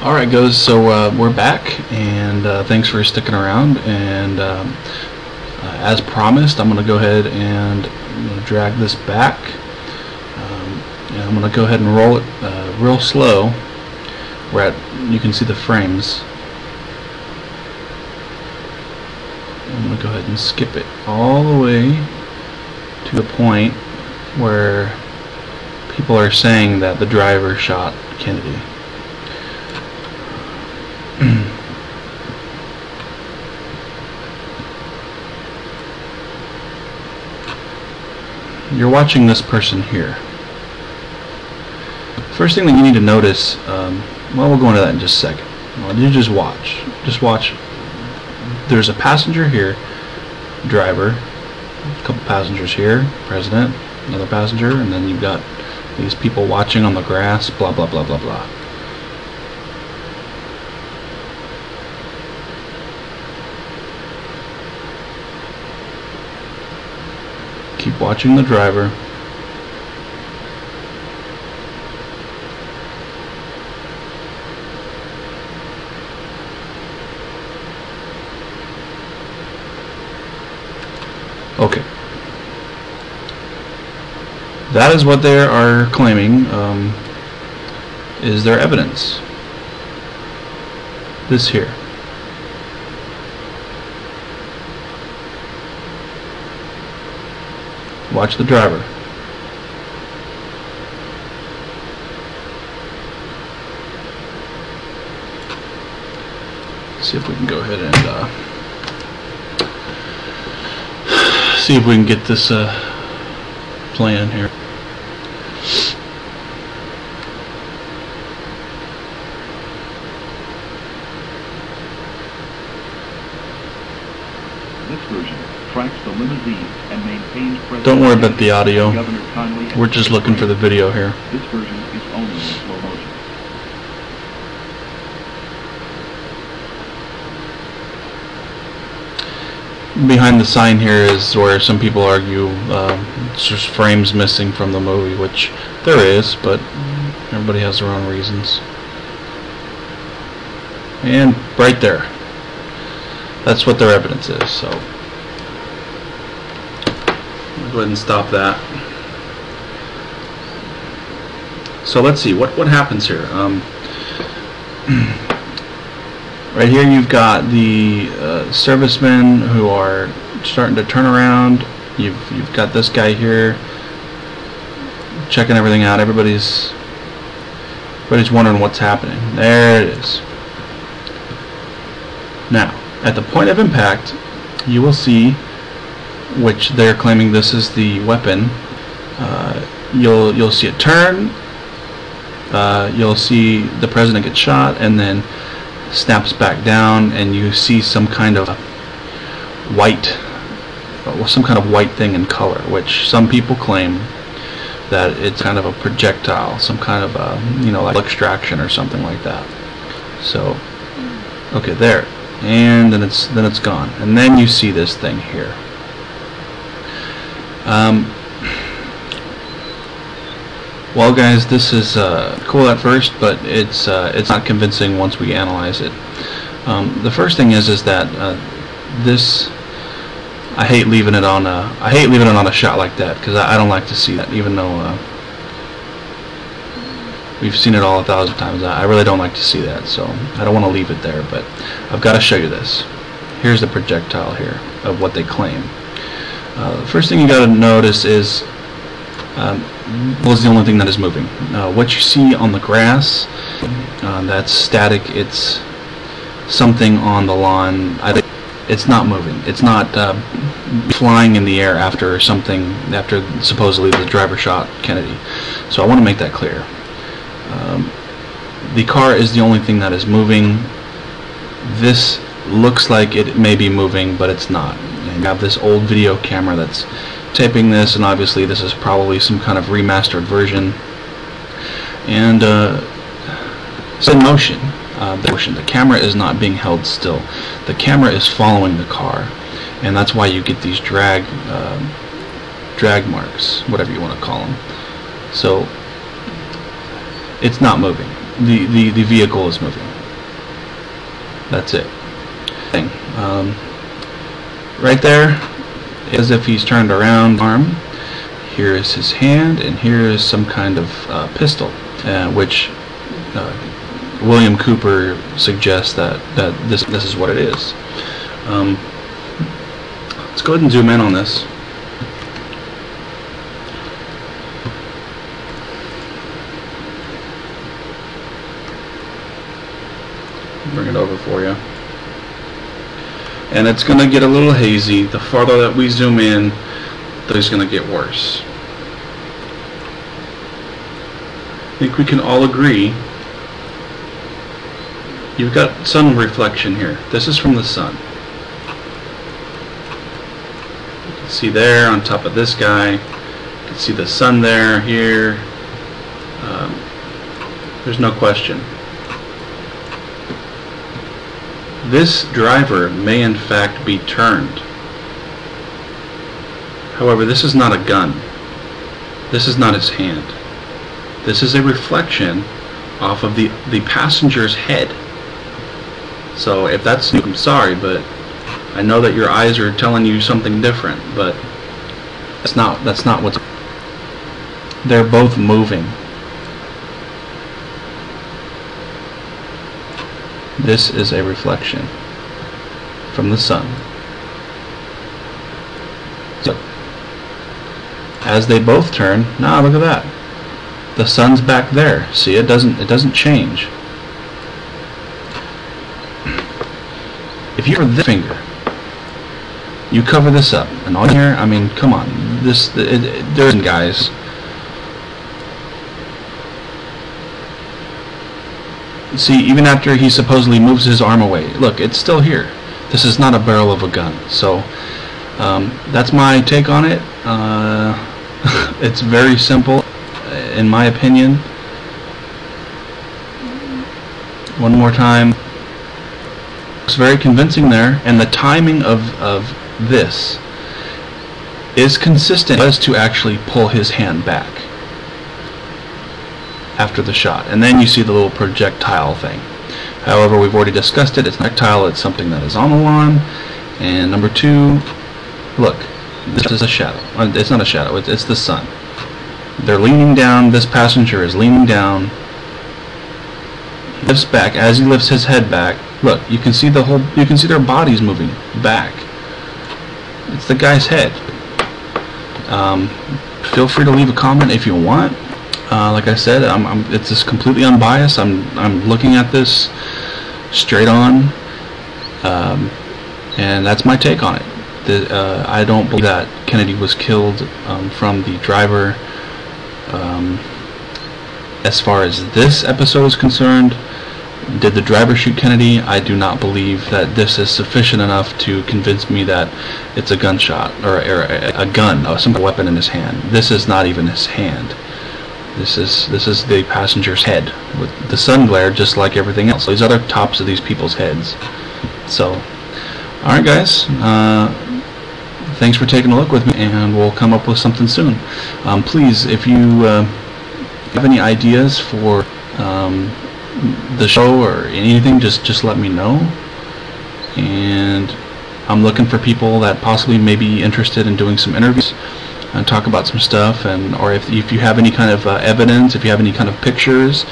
Alright guys, so we're back, and thanks for sticking around, and as promised, I'm going to go ahead and drag this back, and I'm going to go ahead and roll it real slow, where you can see the frames. I'm going to go ahead and skip it all the way to the point where people are saying that the driver shot Kennedy. You're watching this person here. First thing that you need to notice, well, we'll go into that in just a second. Well, you just watch. Just watch. There's a passenger here, driver, a couple passengers here, president, another passenger, and then you've got these people watching on the grass, blah, blah, blah, blah, blah. Keep watching the driver. Okay. That is what they are claiming is their evidence. This here. Watch the driver. See if we can go ahead and see if we can get this playing here. This version tracks the limousine and maintains President. Don't worry about the audio. We're just looking for the video here. This version is only in slow motion. Behind the sign here is where some people argue it's just frames missing from the movie, which there is, but everybody has their own reasons. And right there, that's what their evidence is. So I'll go ahead and stop that. So let's see what happens here. Right here you've got the servicemen who are starting to turn around. You've got this guy here checking everything out. Everybody's wondering what's happening. There it is. Now, at the point of impact, you will see, which they're claiming this is the weapon. You'll see it turn. You'll see the president get shot, and then snaps back down, and you see some kind of white, some kind of white thing in color, which some people claim that it's kind of a projectile, some kind of a, like extraction or something like that. So, okay, there, and then it's gone, and then you see this thing here. Well, guys, this is cool at first, but it's not convincing once we analyze it. The first thing is that this, I hate leaving it on a shot like that, because I don't like to see that, even though we've seen it all 1,000 times. I really don't like to see that, so I don't want to leave it there. But I've got to show you this. Here's the projectile here of what they claim. The first thing you got to notice is was the only thing that is moving. What you see on the grass, that's static. It's something on the lawn. It's not moving. It's not flying in the air after supposedly the driver shot Kennedy. So I want to make that clear. The car is the only thing that is moving. This looks like it may be moving, but it's not. And you have this old video camera that's taping this, and obviously this is probably some kind of remastered version, and it's in motion. The camera is not being held still. The camera is following the car, and that's why you get these drag marks, whatever you want to call them. So it's not moving. the vehicle is moving. That's it. Right there, as if he's turned around arm. Here is his hand, and here is some kind of pistol, which William Cooper suggests that this is what it is. Let's go ahead and zoom in on this. Bring it over for you. And it's going to get a little hazy. The farther that we zoom in, it's going to get worse. I think we can all agree you've got sun reflection here. This is from the sun. You can see there on top of this guy. You can see the sun there, here. There's no question. This driver may in fact be turned. However, this is not a gun. This is not his hand. This is a reflection off of the passenger's head. So if that's, I'm sorry, but I know that your eyes are telling you something different, but that's not what's. They're both moving. This is a reflection from the sun. So, as they both turn, now look at that. The sun's back there. See, it doesn't change. If you cover this finger, you cover this up, and on here, I mean, come on, there's guys. See, even after he supposedly moves his arm away, look, it's still here. This is not a barrel of a gun. So that's my take on it. It's very simple, in my opinion. One more time. It's very convincing there, and the timing of this is consistent as to actually pull his hand back after the shot, and then you see the little projectile thing. However, we've already discussed it. It's not projectile, it's something that is on the lawn. And number two, look, this is a shadow. It's not a shadow, it's the sun. They're leaning down, this passenger is leaning down, lifts back. As he lifts his head back, look, you can see their bodies moving back. It's the guy's head. Feel free to leave a comment if you want. Like I said, it's just completely unbiased. I'm looking at this straight on, and that's my take on it. I don't believe that Kennedy was killed from the driver. As far as this episode is concerned, did the driver shoot Kennedy? I do not believe that this is sufficient enough to convince me that it's a gunshot or a gun or some weapon in his hand. This is not even his hand. This is the passenger's head with the sun glare, just like everything else. These other tops of these people's heads. So, all right, guys. Thanks for taking a look with me, and we'll come up with something soon. Please, if you have any ideas for the show or anything, just let me know. And I'm looking for people that possibly may be interested in doing some interviews and talk about some stuff, and or if you have any kind of evidence, if you have any kind of pictures,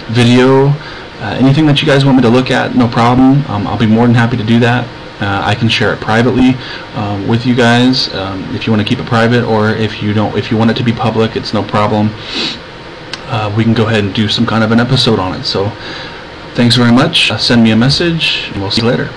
video, anything that you guys want me to look at, no problem. I'll be more than happy to do that. I can share it privately with you guys if you want to keep it private, or if you want it to be public, it's no problem. We can go ahead and do some kind of an episode on it. So thanks very much. Send me a message, and we'll see you later.